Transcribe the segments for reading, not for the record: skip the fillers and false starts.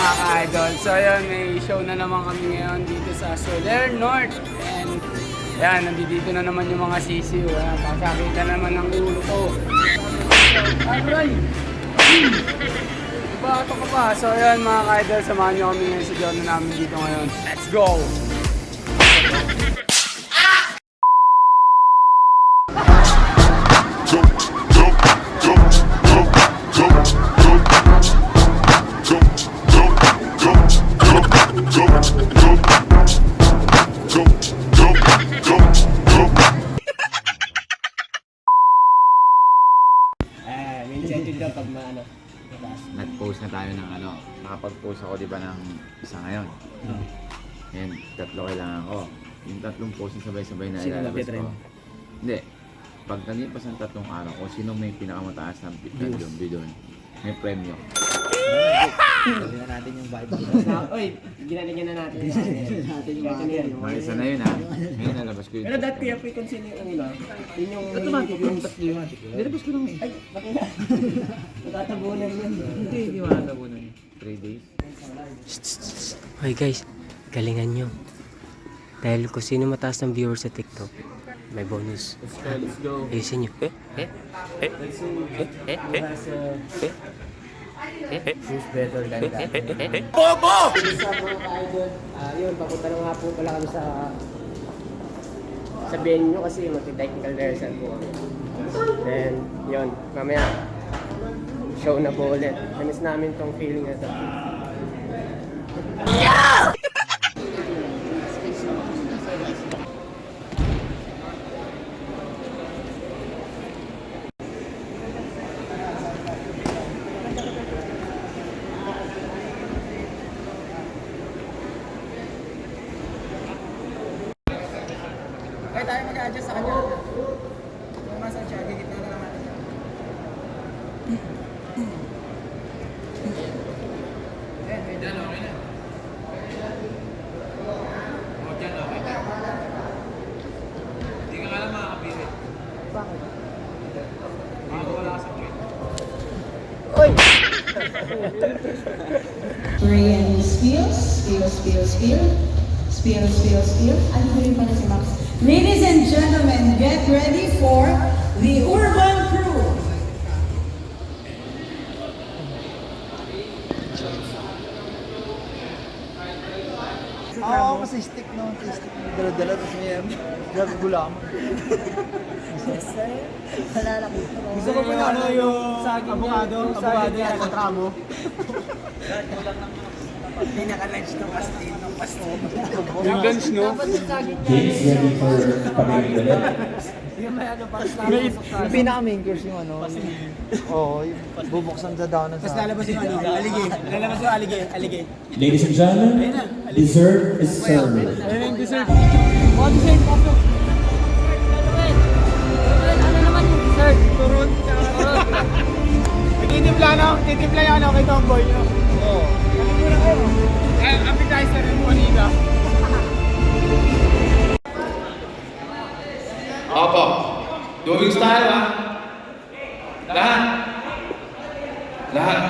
mga ka-idol. So ayun, may show na naman kami ngayon dito sa Soler North. And yan, nandito na naman yung mga sisiw. Pasakita naman ng ulo ko. Aray! Bato ka pa. So ayun mga ka-idol, samahan nyo kami ngayon sa journey namin dito ngayon. Let's go! Nag-post na tayo ng ano, nakapag-post ako di ba ng isa ngayon. Ngayon, tatlo kailangan ko. Yung tatlong post na sabay-sabay na ilalabas ko. Hindi. Pag nalipas ang tatlong araw, kung sino may pinakamataas ng bidon, may premyo. Gawin na natin yung vibe. Oy, ginanigyan na natin. Malisa na yun ha. Ngayon nalabas ko yun. Pero dati kaya kung sino yung ano, yun yung... Automatic yung tatlo yun. Nilabas ko lang eh. Ay, bakit na? Natatabunan yun. Hindi makakabo nun. 3 days. Hoy guys, galingan nyo. Dahil kung sino mataas ng viewers sa TikTok, may bonus. Let's go. Ayusin nyo. Who's better than that? Isa mga ka-idol, yun, papunta na nga po pala kami sa venue kasi magti-technical rehearsal po kami. Then, yun, mamaya, show na po ulit. Namiss namin tong feeling na to. Kaya tayo mag-adjust sa kanya. Masan siya, gigit na lang natin siya. Brian spill. Ano ba yung pala si Max? Ladies and gentlemen, get ready for the Urban Crew. Oo, kasi stick no. Stick mo dala-dala, tapos may grabe gulam. Gusto ko pa ano yung abogado yung kontra mo. Pinaka-lunch ng pastil. Yung guns, no? James ready for pamilya. Yung pinaka-main course yung ano. Oo, yung bubuksan sa daanan sa... Tapos lalabas yung alige. Lalabas yung alige. Ladies and gentlemen, dessert is served. Ayun yung dessert. Titimpla yung ano kay Tomboy. Oo. Appetizer yung bonita. Opo. Doing style ha. Lahat. Lahat.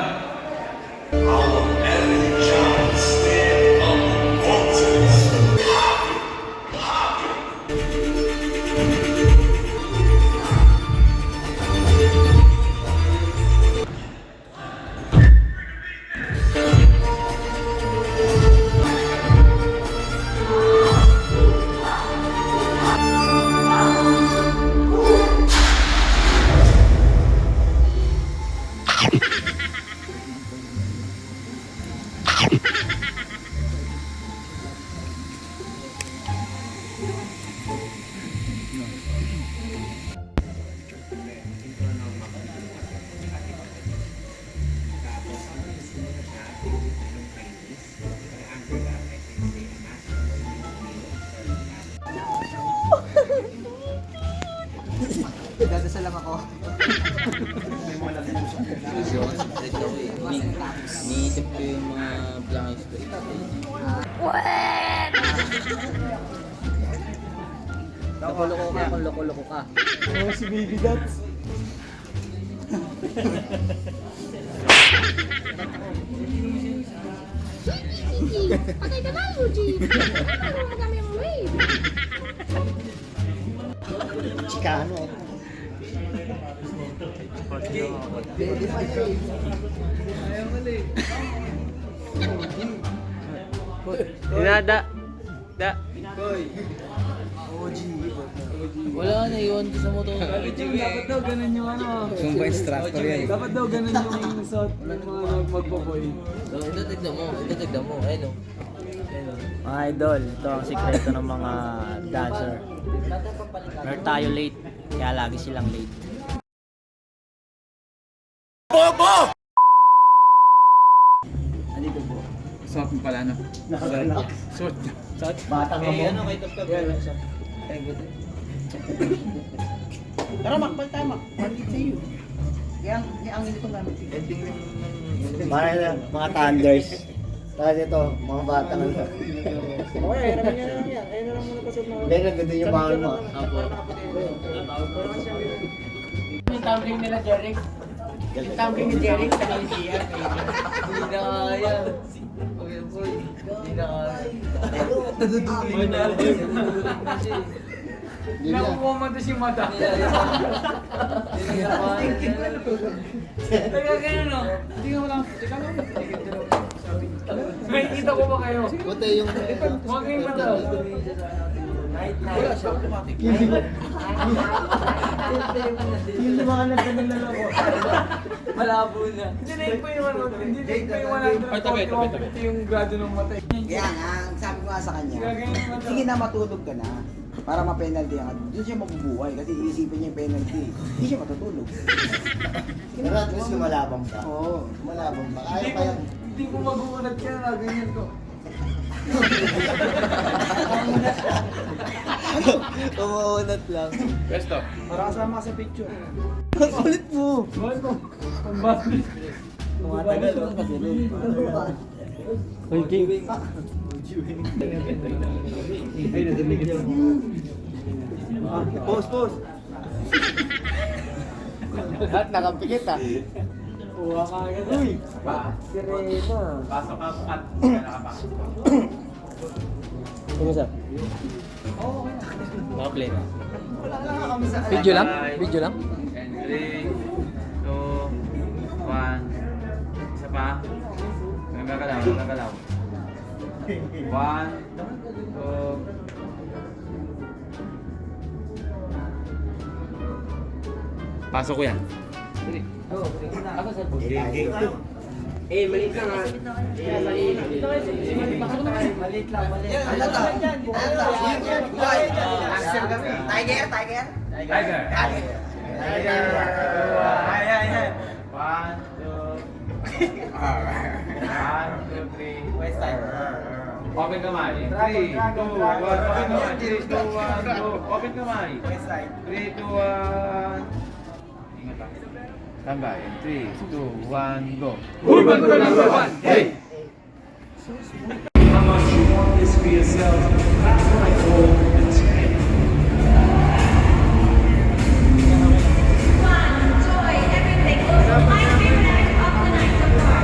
Dadasal lang ako. Niisip ko yung mga blank space. Loko-loko ka kung loko-loko ka. Oo, si Baby Dots. Patay ka na, Eugene. Ano mo kami yung wave? Chicano. Dinada. Da. Wala na, iwan ko sa motor. Dapat daw ganun yung ano. Sumba instructor yan. Dapat daw ganun yung suot ng mga magpo-boy. Ito tignan mo. Ayun o. Mga idol, ito ang sikreto ng mga dancer. Meron tayo late, kaya lagi silang late. Suot mo pala, no? Suot. Batang mo. Ano kay Top Top? Tara, makpal tayo, Palit sa iyo. Ang ito namin. Mga thunders. Tapos ito, mga batang ano. Okay, naman yan. Ayun na lang muna pasok na. Hindi, naganda yung mga ano. Yung tumbling nila, Jeric. Yung tumbling ni Jeric sa Nigeria. Hindi na kaya. Hindi na kaya. Nadudugin na. Nakukuha mo doon yung mata. Taga ganun, no? Tingnan mo lang. Tingnan mo lang. May kita ko ba kayo? Buti yung... Huwag kayong mata. Wala siya, automatic. Yung mga nagkanilala ko. Malabo na. Hindi na po yung ano. Hindi na po yung 140 yung grado ng mata. Kaya nga, ang sabi ko nga sa kanya, sige na matulog ka na para ma-penalty ka. Doon siya mabubuhay kasi iisipin niya yung penalty. Hindi siya matutulog. Pero at least lumalabang ka. Oo. Lumalabang ka. Ayaw pa yan. Hindi ko maguunat ka na. Ganyan ko. Umuunat lang. Pwesto. Para kasama ka sa picture. Kulit mo. Bakit mo? Ang basket. Tumatagal o. Pause. Lahat nakampikit ah. Uwa ka agad. Uy! Sirena. Pasok ka, at nakapasok. Kumusta? Okay na. Video lang? Video lang? And 3, 2, 1. Isa pa. Nagagalaw. 1, 2. Pasok ko yan. Eh, maliit lang ha. Maliit lang. Ano to? Action kami. Tiger. Tiger. Tiger. Ayan. 1, 2. 1, 2, 3. West side. Open kamay. 3, 2, 1. Open kamay. 3, 2, 1, go. Open kamay. West side. 3, 2, 1. Ingat lang. Tambay. 3, 2, 1, go. Urban Pro number 1. Hey! How much you want this for yourself? That's what I call intent. Joy, everything. Also, my favorite act of the night so far.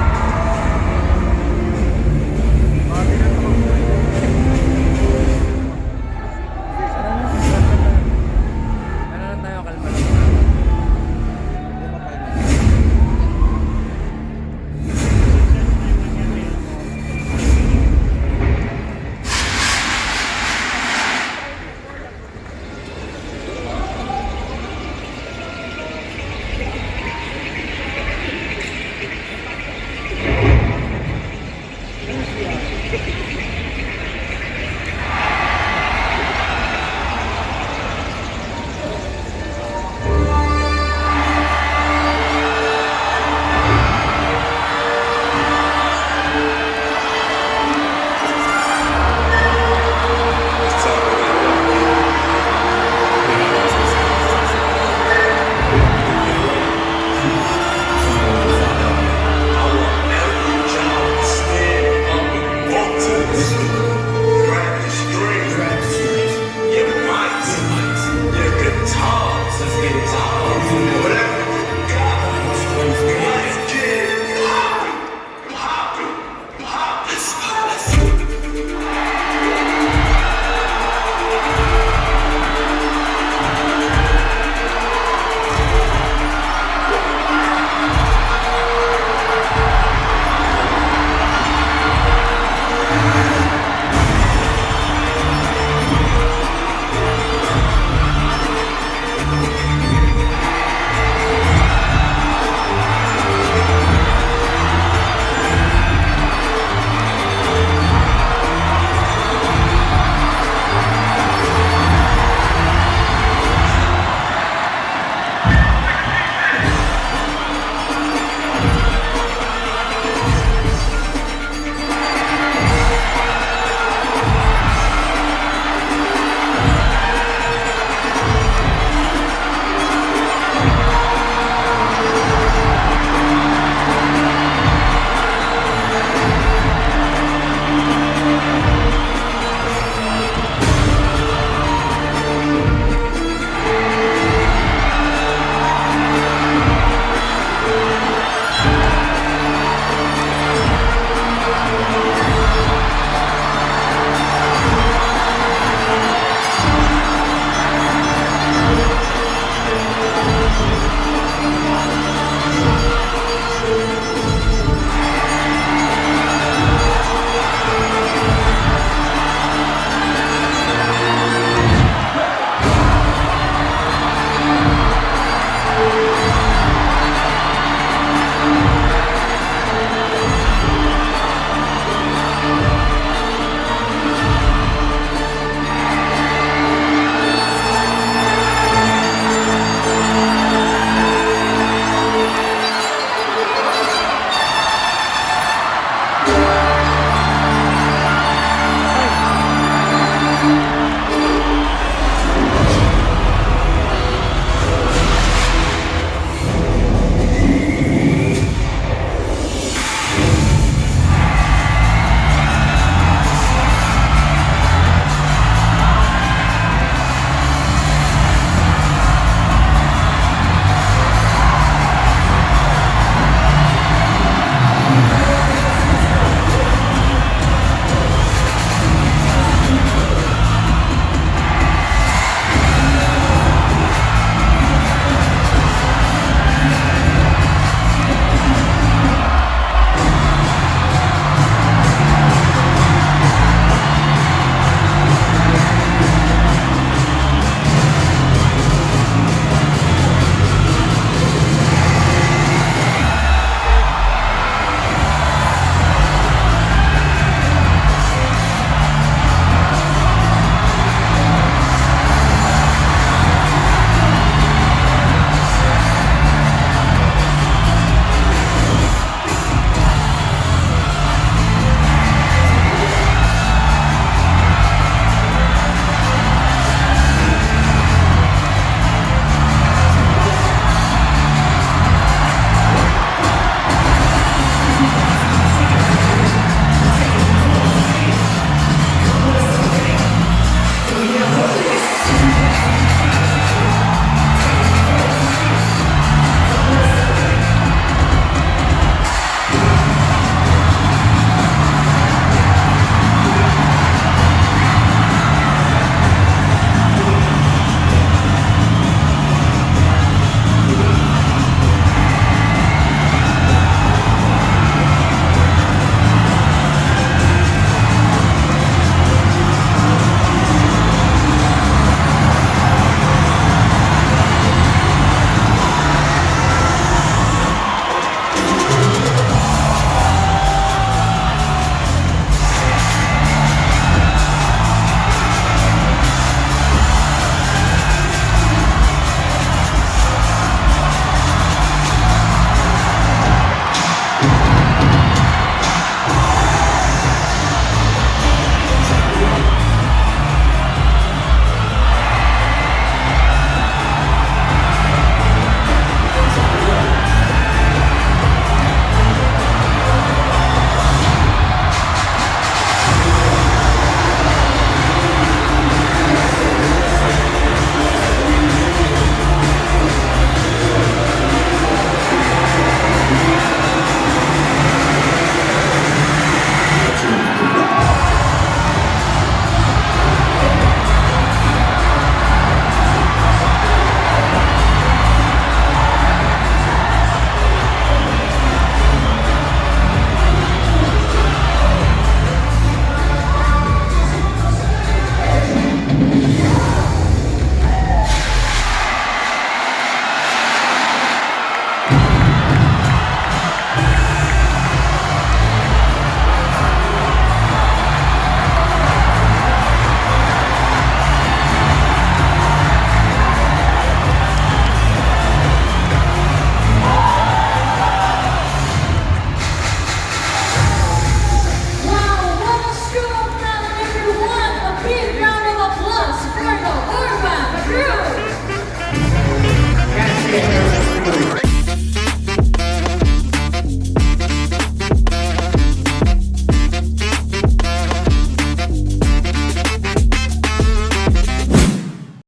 Thank you.